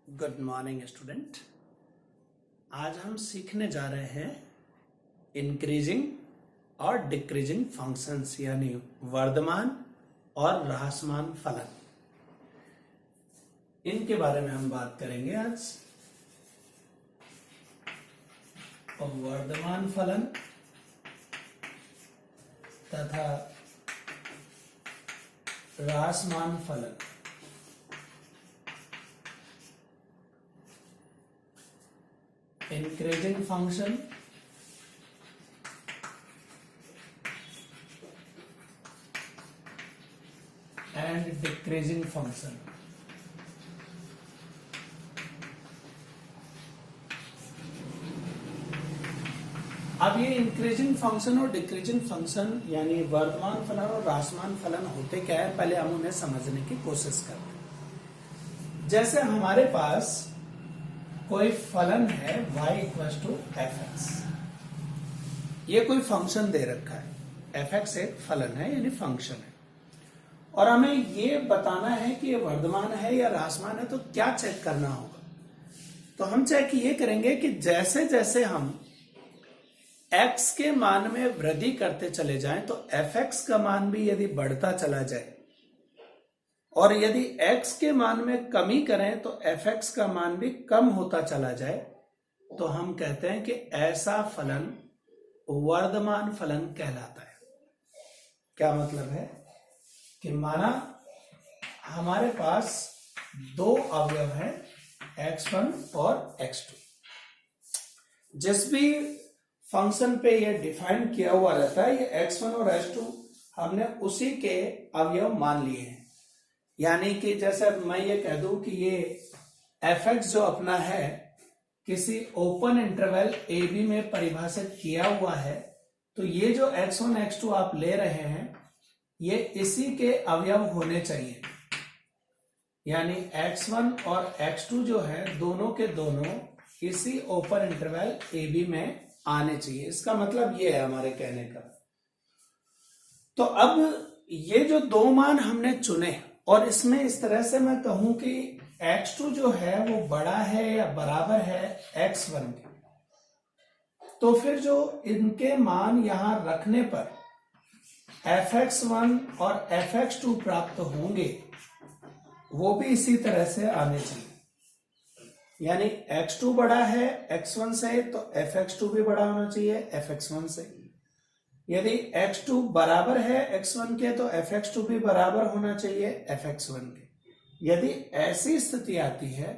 Good morning student. आज हम सीखने जा रहे हैं इंक्रीजिंग और डिक्रीजिंग फंक्शंस यानी वर्धमान और ह्रासमान फलन। इनके बारे में हम बात करेंगे आज। और वर्धमान फलन तथा ह्रासमान फलन increasing function and decreasing function। अब ये इंक्रीजिंग फंक्शन और डिक्रीजिंग फंक्शन यानी वर्धमान फलन और ह्रासमान फलन होते क्या है, पहले हम उन्हें समझने की कोशिश करते हैं। जैसे हमारे पास कोई फलन है y = fx, ये कोई फंक्शन दे रखा है। fx एक फलन है यानी फंक्शन है, और हमें ये बताना है कि ये वर्धमान है या ह्रासमान है। तो क्या चेक करना होगा? तो हम चेक ये करेंगे कि जैसे जैसे हम x के मान में वृद्धि करते चले जाएं तो fx का मान भी यदि बढ़ता चला जाए, और यदि x के मान में कमी करें तो fx का मान भी कम होता चला जाए, तो हम कहते हैं कि ऐसा फलन वर्धमान फलन कहलाता है। क्या मतलब है कि माना हमारे पास दो अवयव हैं x1 और x2। जिस भी फंक्शन पे ये डिफाइन किया हुआ रहता है, ये x1 और x2 हमने उसी के अवयव मान लिए हैं। यानी कि जैसे मैं ये कह दूं कि ये fx जो अपना है किसी ओपन इंटरवल a b में परिभाषित किया हुआ है, तो ये जो x1 x2 आप ले रहे हैं ये इसी के अवयव होने चाहिए। यानी x1 और x2 जो है दोनों के दोनों इसी ओपन इंटरवल a b में आने चाहिए। इसका मतलब ये है हमारे कहने का। तो अब ये जो दो मान हमने चुने, और इसमें इस तरह से मैं कहूं कि x2 जो है वो बड़ा है या बराबर है x1 के, तो फिर जो इनके मान यहां रखने पर fx1 और fx2 प्राप्त होंगे वो भी इसी तरह से आने चाहिए। यानी x2 बड़ा है x1 से तो fx2 भी बड़ा होना चाहिए fx1 से। यदि x2 बराबर है x1 के तो fx2 भी बराबर होना चाहिए fx1 के। यदि ऐसी स्थिति आती है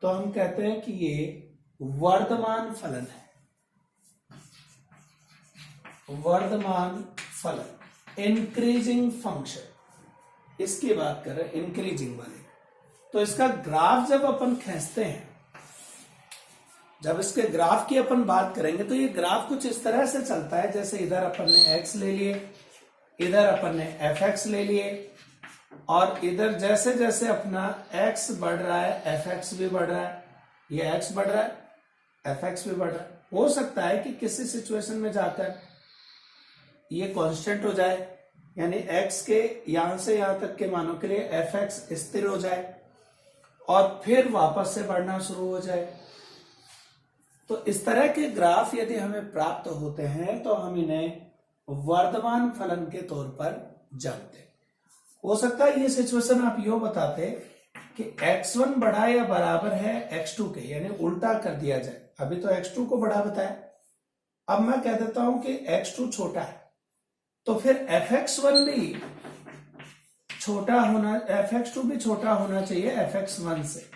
तो हम कहते हैं कि ये वर्धमान फलन है। वर्धमान फलन इंक्रीजिंग फंक्शन, इसकी बात कर रहे हैं इंक्रीजिंग वाले। तो इसका ग्राफ जब अपन खींचते हैं, जब इसके ग्राफ की अपन बात करेंगे तो ये ग्राफ कुछ इस तरह से चलता है, जैसे इधर अपन ने x ले लिए, इधर अपन ने fx ले लिए, और इधर जैसे जैसे अपना x बढ़ रहा है fx भी बढ़ रहा है, ये x बढ़ रहा है fx भी बढ़ रहा है। हो सकता है कि किसी सिचुएशन में जाकर ये कांस्टेंट हो जाए, यानी x के यहां से यहां तक के मानों के लिए fx स्थिर हो जाए और फिर वापस से बढ़ना शुरू हो जाए। तो इस तरह के ग्राफ यदि हमें प्राप्त होते हैं तो हम इन्हें वर्धमान फलन के तौर पर जानते हैं। हो सकता है ये सिचुएशन आप यूं बताते कि x1 बड़ा या बराबर है x2 के, यानी उल्टा कर दिया जाए। अभी तो x2 को बड़ा बताया, अब मैं कह देता हूं कि x2 छोटा है, तो फिर fx1 भी छोटा होना, fx2 भी छोटा होना चाहिए fx1 से।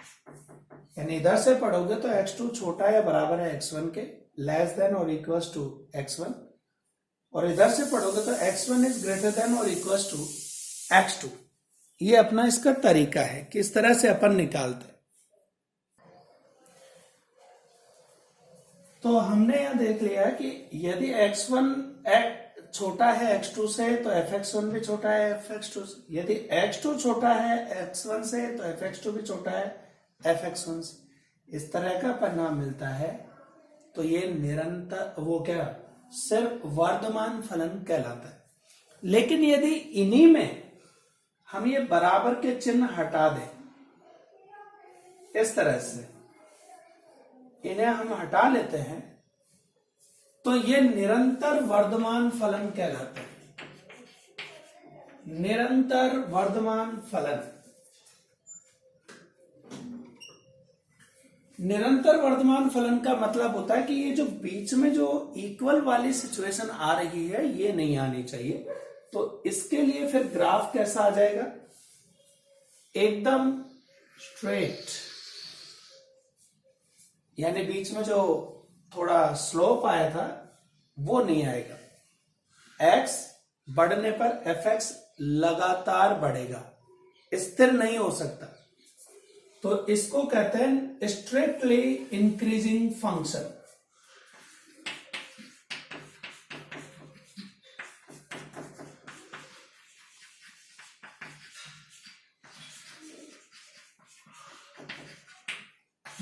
यानी इधर से पढ़ोगे तो x2 छोटा या बराबर है x1 के, लेस देन और इक्वल्स टू x1, और इधर से पढ़ोगे तो x1 इज ग्रेटर देन और इक्वल्स टू x2। ये अपना इसका तरीका है कि इस तरह से अपन निकालते हैं। तो हमने यहां देख लिया कि यदि x1 छोटा है x2 से तो fx1 भी छोटा है fx2 से। यदि x2 छोटा है x1 से तो fx2 भी छोटा है fx1 से। इस तरह का परिणाम मिलता है। तो ये निरंतर सिर्फ वर्धमान फलन कहलाता है। लेकिन यदि इन्हीं में हम ये बराबर के चिन्ह हटा दें इस तरह से इन्हें हम हटा लेते हैं तो ये निरंतर वर्धमान फलन कहलाते हैं। निरंतर वर्धमान फलन। निरंतर वर्धमान फलन का मतलब होता है कि ये जो बीच में जो इक्वल वाली सिचुएशन आ रही है ये नहीं आनी चाहिए। तो इसके लिए फिर ग्राफ कैसा आ जाएगा, एकदम स्ट्रेट, यानी बीच में जो थोड़ा स्लोप आया था वो नहीं आएगा। x बढ़ने पर fx लगातार बढ़ेगा, स्थिर नहीं हो सकता। तो इसको कहते हैं स्ट्रेटली इंक्रीजिंग फंक्शन।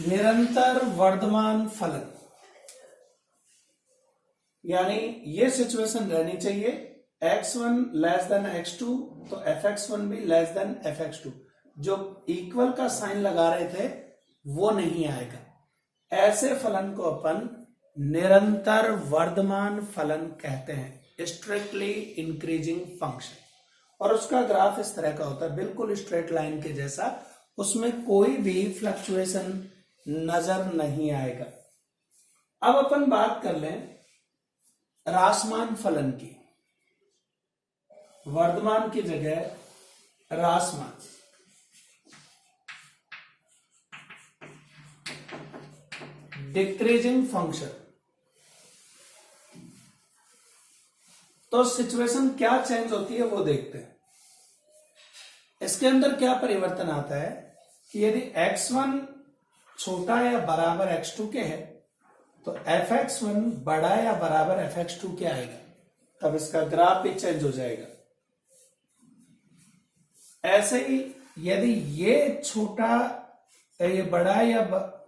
निरंतर वर्धमान फलन, यानी ये सिचुएशन रहनी चाहिए x1 लेस देन x2 तो fx1 भी लेस देन fx2। जो इक्वल का साइन लगा रहे थे वो नहीं आएगा। ऐसे फलन को अपन निरंतर वर्धमान फलन कहते हैं, स्ट्रेटली इंक्रीजिंग फंक्शन। और उसका ग्राफ इस तरह का होता है, बिल्कुल स्ट्रेट लाइन के जैसा, उसमें कोई भी फ्लक्चुएशन नजर नहीं आएगा। अब अपन बात कर लें रासमान फलन की। वर्धमान की जगह रासमान। Decreasing function. तो सिचुएशन क्या चेंज होती है वो देखते हैं। इसके अंदर क्या परिवर्तन आता है कि यदि x1 छोटा या बराबर x2 के है तो fx1 बड़ा या बराबर fx2 के आएगा, तब इसका ग्राफ भी चेंज हो जाएगा। ऐसे ही यदि ये बड़ा या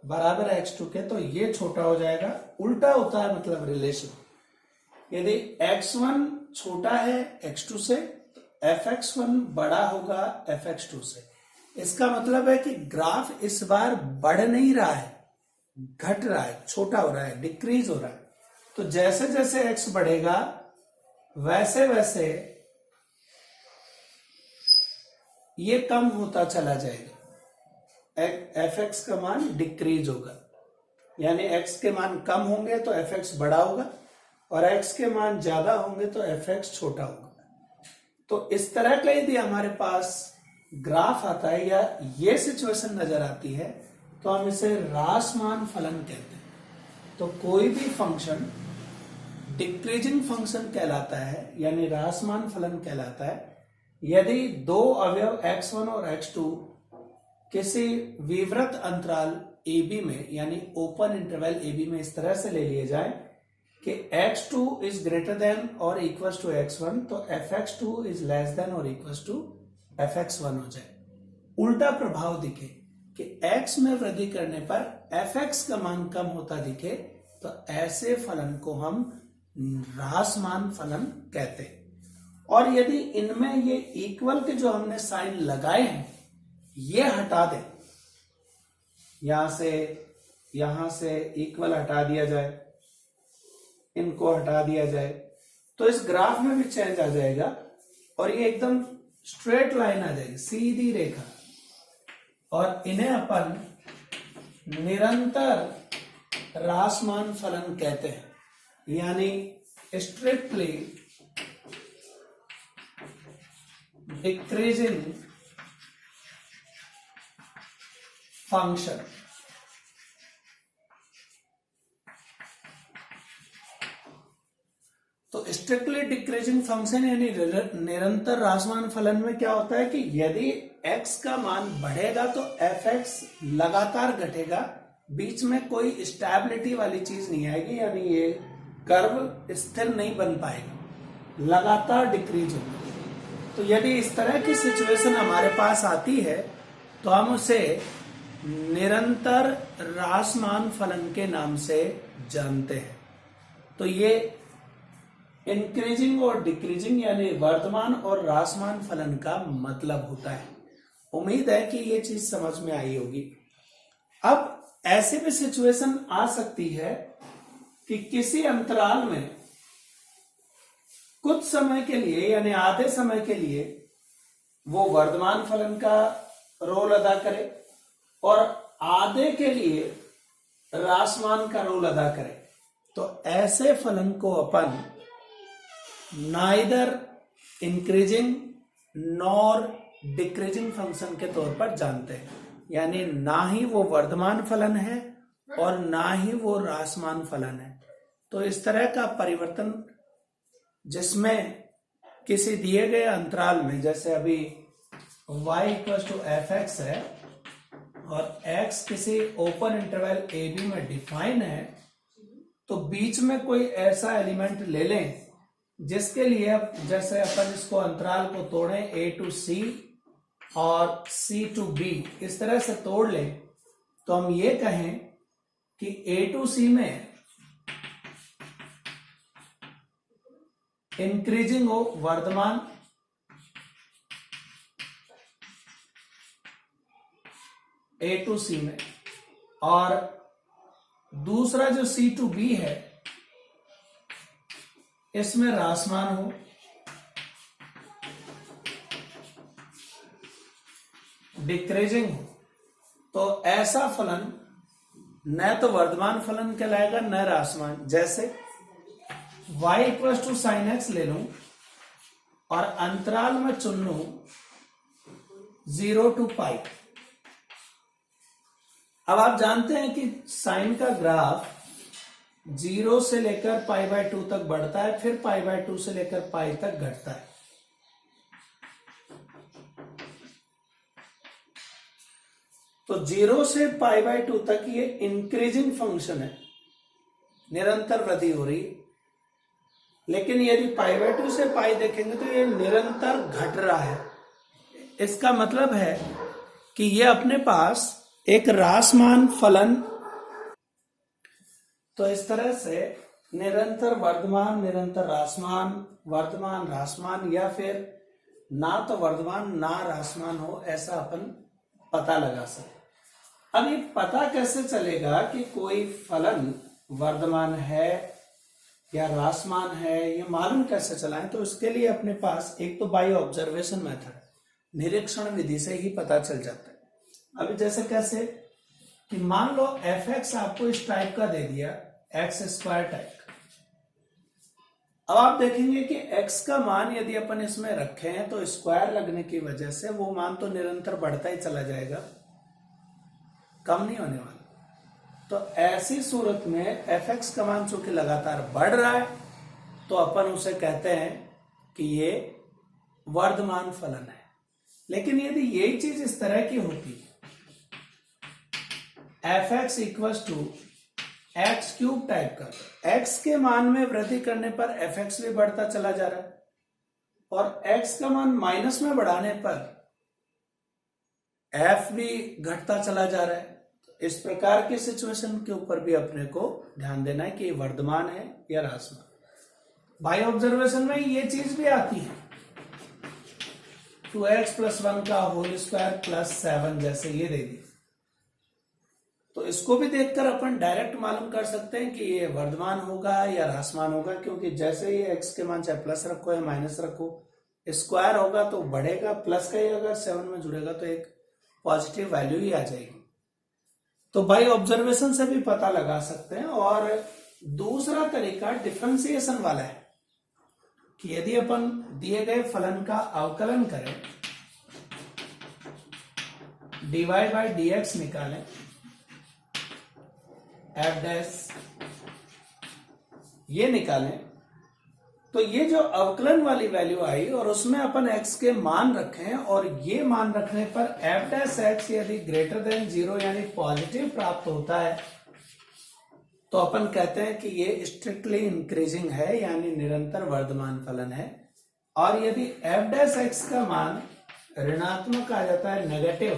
बराबर x2 के तो ये छोटा हो जाएगा। उल्टा होता है मतलब रिलेशन। यदि x1 छोटा है x2 से तो fx1 बड़ा होगा fx2 से। इसका मतलब है कि ग्राफ इस बार बढ़ नहीं रहा है, घट रहा है, छोटा हो रहा है, डिक्रीज हो रहा है। तो जैसे जैसे x बढ़ेगा वैसे वैसे ये कम होता चला जाएगा। fx का मान डिक्रीज होगा, यानी x के मान कम होंगे तो fx बड़ा होगा और x के मान ज्यादा होंगे तो fx छोटा होगा। तो इस तरह का यदि हमारे पास ग्राफ आता है या ये सिचुएशन नजर आती है तो हम इसे रासमान फलन कहते हैं। तो कोई भी फंक्शन डिक्रीजिंग फंक्शन कहलाता है, यानी रासमान फलन कहलाता है यदि दो अवयव x1 और x2 किसी विवृत अंतराल AB में, यानी ओपन इंटरवल AB में इस तरह से ले लिए जाए कि x2 इज ग्रेटर देन और इक्वल्स टू x1 तो fx2 इज लेस देन और इक्वल्स टू fx1 हो जाए। उल्टा प्रभाव दिखे कि x में वृद्धि करने पर fx का मान कम होता दिखे तो ऐसे फलन को हम रासमान फलन कहते हैं। और यदि इनमें ये इक्वल के जो हमने साइन लगाए हैं ये हटा दें, यहां से इक्वल हटा दिया जाए, इनको हटा दिया जाए, तो इस ग्राफ में भी चेंज आ जाएगा और ये एकदम स्ट्रेट लाइन आ जाएगी, सीधी रेखा। और इन्हें अपन निरंतर रासमान फलन कहते हैं, यानी स्ट्रिक्टली डिक्रीजिंग फंक्शन। तो स्ट्रिक्टली डिक्रीजिंग फंक्शन यानी निरंतर रासमान फलन में क्या होता है कि यदि x का मान बढ़ेगा तो fx लगातार घटेगा, बीच में कोई स्टेबिलिटी वाली चीज नहीं आएगी, यानी ये कर्व स्थिर नहीं बन पाएगा, लगातार डिक्रीज होगा। तो यदि इस तरह की सिचुएशन हमारे पास आती है तो हम उसे निरंतर रासमान फलन के नाम से जानते हैं। तो ये इंक्रीजिंग और डिक्रीजिंग यानी वर्धमान और रासमान फलन का मतलब होता है। उम्मीद है कि ये चीज समझ में आई होगी। अब ऐसी भी सिचुएशन आ सकती है कि किसी अंतराल में कुछ समय के लिए यानी आधे समय के लिए वो वर्धमान फलन का रोल अदा करे और आधे के लिए ह्रासमान का रोल अदा करे। तो ऐसे फलन को अपन neither increasing nor decreasing function के तौर पर जानते हैं, यानी ना ही वो वर्धमान फलन है और ना ही वो ह्रासमान फलन है। तो इस तरह का परिवर्तन जिसमें किसी दिए गए अंतराल में, जैसे अभी y = f(x) है और x किसी ओपन इंटरवल a b में डिफाइन है, तो बीच में कोई ऐसा एलिमेंट ले लें जिसके लिए अब जैसे अपन इसको अंतराल को तोड़ें a to c और c to b, इस तरह से तोड़ लें तो हम ये कहें कि a to c में इंक्रीजिंग हो वर्धमान a to c में, और दूसरा जो c to b है इसमें ह्रासमान हो। डिक्रीजिंग हो तो ऐसा फलन न तो वर्धमान फलन कहलाएगा न ह्रासमान। जैसे y = sin x ले लूं और अंतराल में चुन लूं 0 to π। अब आप जानते हैं कि साइन का ग्राफ 0 से लेकर π/2 तक बढ़ता है, फिर π/2 से लेकर π तक घटता है। तो 0 से π/2 तक ये इंक्रीजिंग फंक्शन है, निरंतर वृद्धि हो रही है। लेकिन यदि π/2 से π देखेंगे तो ये निरंतर घट रहा है। इसका मतलब है कि ये अपने पास एक ह्रासमान फलन, तो इस तरह से निरंतर वर्धमान, निरंतर ह्रासमान, वर्धमान ह्रासमान, या फिर ना तो वर्धमान ना ह्रासमान हो, ऐसा अपन पता लगा सकते। अब ये पता कैसे चलेगा कि कोई फलन वर्धमान है या ह्रासमान है, ये मालूम कैसे चलाएं? तो इसके लिए अपने पास एक तो बाय ऑब्जर्वेशन मेथड, निरीक्षण विधि से ही पता चल जाता है। अभी जैसे कैसे कि मान लो f(x) आपको इस टाइप का दे दिया, x² टाइप का। अब आप देखेंगे कि x का मान यदि अपन इसमें रखे हैं तो स्क्वायर लगने की वजह से वो मान तो निरंतर बढ़ता ही चला जाएगा, कम नहीं होने वाला। तो ऐसी सूरत में f(x) का मान चूंकि लगातार बढ़ रहा है तो अपन उसे कहते हैं कि ये वर्धमान फलन है। लेकिन यदि यही चीज इस तरह की होती, f(x) = x³ टाइप का, x के मान में वृद्धि करने पर f(x) भी बढ़ता चला जा रहा है और x का मान माइनस में बढ़ाने पर f भी घटता चला जा रहा है। इस प्रकार की सिचुएशन के ऊपर भी अपने को ध्यान देना है कि ये वर्धमान है या ह्रासमान। बाय ऑब्जर्वेशन में ये चीज भी आती है, 2x + 1 का होल स्क्वायर +7 जैसे ये दे दी, तो इसको भी देखकर अपन डायरेक्ट मालूम कर सकते हैं कि ये वर्धमान होगा या ह्रासमान होगा, क्योंकि जैसे ये x के मान चाहे प्लस रखो या माइनस रखो, स्क्वायर होगा तो बढ़ेगा, प्लस का ही अगर 7 में जुड़ेगा तो एक पॉजिटिव वैल्यू ही आ जाएगी। तो बाय ऑब्जर्वेशन से भी पता लगा सकते हैं। और दूसरा तरीका डिफरेंशिएशन वाला है कि यदि अपन दिए गए फलन का अवकलन करें, dy/dx निकालें, f' ये निकालें, तो ये जो अवकलन वाली वैल्यू आई और उसमें अपन x के मान रखें और ये मान रखने पर f' यदि >0 यानी पॉजिटिव प्राप्त होता है तो अपन कहते हैं कि ये स्ट्रिक्टली इंक्रीजिंग है, यानी निरंतर वर्धमान फलन है। और यदि f' का मान ऋणात्मक आ जाता है, नेगेटिव,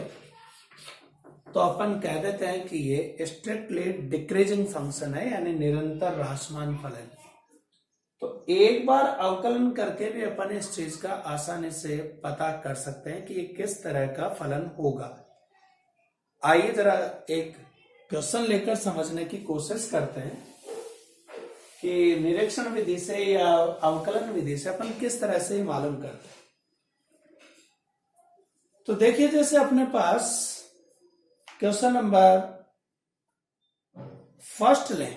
तो अपन कह देते हैं कि ये स्ट्रिक्टली डिक्रीजिंग फंक्शन है, यानी निरंतर ह्रासमान फलन। तो एक बार अवकलन करके भी अपन इस चीज का आसानी से पता कर सकते हैं कि ये किस तरह का फलन होगा। आइए जरा एक क्वेश्चन लेकर समझने की कोशिश करते हैं कि निरीक्षण विधि से या अवकलन विधि से अपन किस तरह से मालूम करते हैं। तो देखिए, जैसे अपने पास क्वेश्चन नंबर फर्स्ट लें,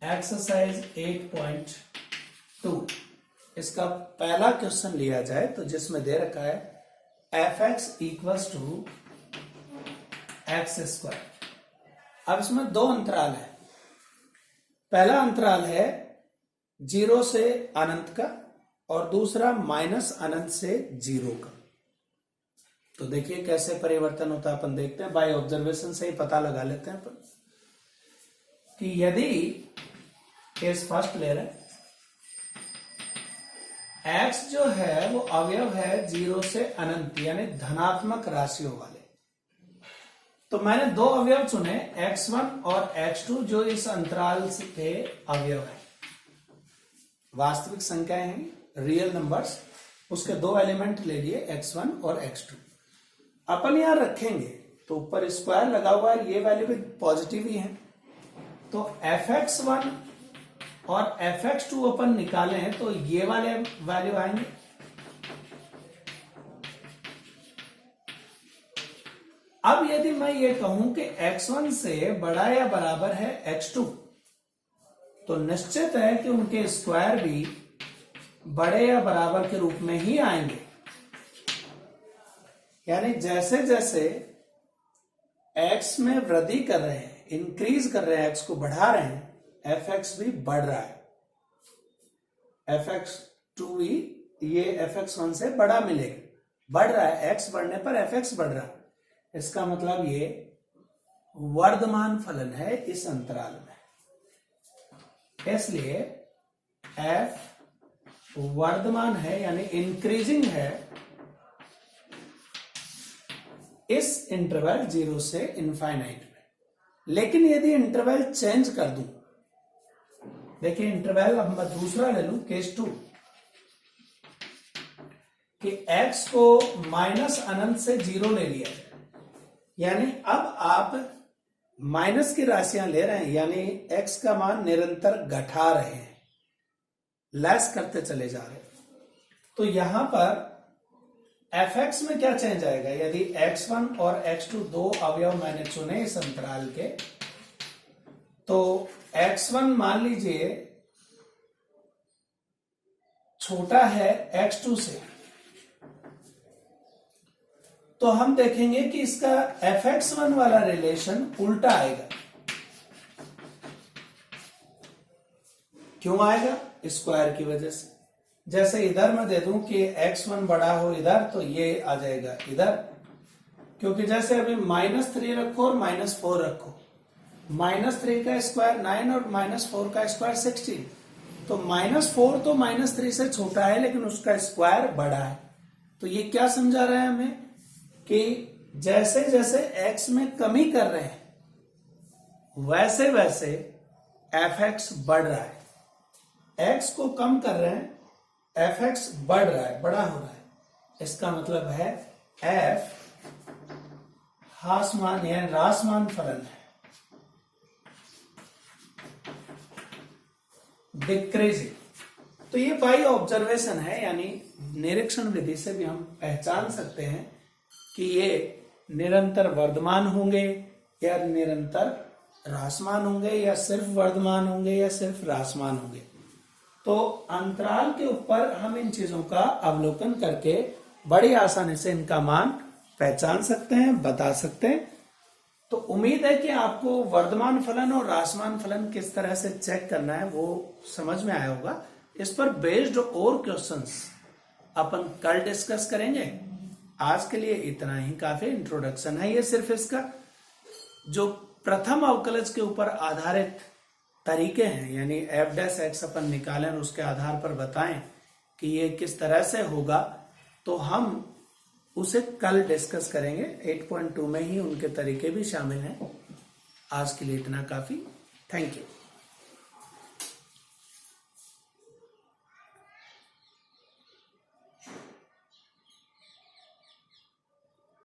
एक्सरसाइज 8.2, इसका पहला क्वेश्चन लिया जाए तो जिसमें दे रखा है f(x) इक्वल्स टू x²। अब इसमें दो अंतराल है। पहला अंतराल है 0 से अनंत का और दूसरा -अनंत से 0 का। तो देखिए कैसे परिवर्तन होता है, अपन देखते हैं, बाय ऑब्जर्वेशन से ही पता लगा लेते हैं अपन कि यदि केस फर्स्ट ले रहे हैं, x जो है वो अवयव है 0 से अनंत यानी धनात्मक राशियों वाले। तो मैंने दो अवयव चुने, x1 और x2, जो इस अंतराल के अवयव है, वास्तविक संख्याएं हैं, रियल नंबर्स, उसके दो एलिमेंट ले लिए x1 और x2। अपन यहां रखेंगे तो ऊपर स्क्वायर लगा हुआ है, ये वैल्यू भी पॉजिटिव ही है, तो fx1 और fx2 अपन निकाले हैं तो ये वाले वैल्यू आएंगे। अब यदि मैं ये कहूं कि x1 से बड़ा या बराबर है x2, तो निश्चित है कि उनके स्क्वायर भी बड़े या बराबर के रूप में ही आएंगे। यानी जैसे जैसे x में वृद्धि कर रहे हैं, इंक्रीज कर रहे हैं, x को बढ़ा रहे हैं, fx भी बढ़ रहा है। fx2 भी ये fx1 से बड़ा मिलेगा, बढ़ रहा है, x बढ़ने पर fx बढ़ रहा है। इसका मतलब ये वर्धमान फलन है इस अंतराल में, इसलिए f वर्धमान है यानी इंक्रीजिंग है इस इंटरवल 0 से इनफाइनाइट में। लेकिन यदि इंटरवल चेंज कर दूं, देखिए इंटरवल अब मैं दूसरा ले लूं, केस 2, कि x को -अनंत से 0 ले लिया जाए, यानी अब आप माइनस की राशियां ले रहे हैं, यानी x का मान निरंतर घटा रहे हैं, लेस करते चले जा रहे हैं। तो यहां पर fx में क्या चेंज आएगा? यदि x1 और x2 दो अवयव मैंने चुने इस अंतराल के, तो x1 मान लीजिए छोटा है x2 से, तो हम देखेंगे कि इसका fx1 वाला रिलेशन उल्टा आएगा। क्यों आएगा? स्क्वायर की वजह से। जैसे इधर मैं दे दूं कि x1 बड़ा हो इधर, तो ये आ जाएगा इधर, क्योंकि जैसे अभी -3 रखो और -4 रखो, -3 का स्क्वायर 9 और -4 का स्क्वायर 16, तो -4 तो -3 से छोटा है लेकिन उसका स्क्वायर बड़ा है। तो ये क्या समझा रहा है हमें कि जैसे जैसे x में कमी कर रहे हैं वैसे वैसे fx बढ़ रहा है, x को कम कर रहे हैं, fx बढ़ रहा है, बड़ा हो रहा है। इसका मतलब है f ह्रासमान यानी ह्रासमान फलन है, डिक्रीजिंग। तो ये बाई ऑब्जर्वेशन है, यानी निरीक्षण विधि से भी हम पहचान सकते हैं कि ये निरंतर वर्धमान होंगे या निरंतर ह्रासमान होंगे, या सिर्फ वर्धमान होंगे या सिर्फ ह्रासमान होंगे। तो अंतराल के ऊपर हम इन चीजों का अवलोकन करके बड़ी आसानी से इनका मान पहचान सकते हैं, बता सकते हैं। तो उम्मीद है कि आपको वर्धमान फलन और ह्रासमान फलन किस तरह से चेक करना है वो समझ में आया होगा। इस पर बेस्ड और क्वेश्चंस अपन कल डिस्कस करेंगे। आज के लिए इतना ही काफी, इंट्रोडक्शन है ये सिर्फ इसका। जो प्रथम अवकलज के ऊपर आधारित तरीके हैं, यानी f' अपन निकालें और उसके आधार पर बताएं कि ये किस तरह से होगा, तो हम उसे कल डिस्कस करेंगे। 8.2 में ही उनके तरीके भी शामिल हैं। आज के लिए इतना काफी। Thank you.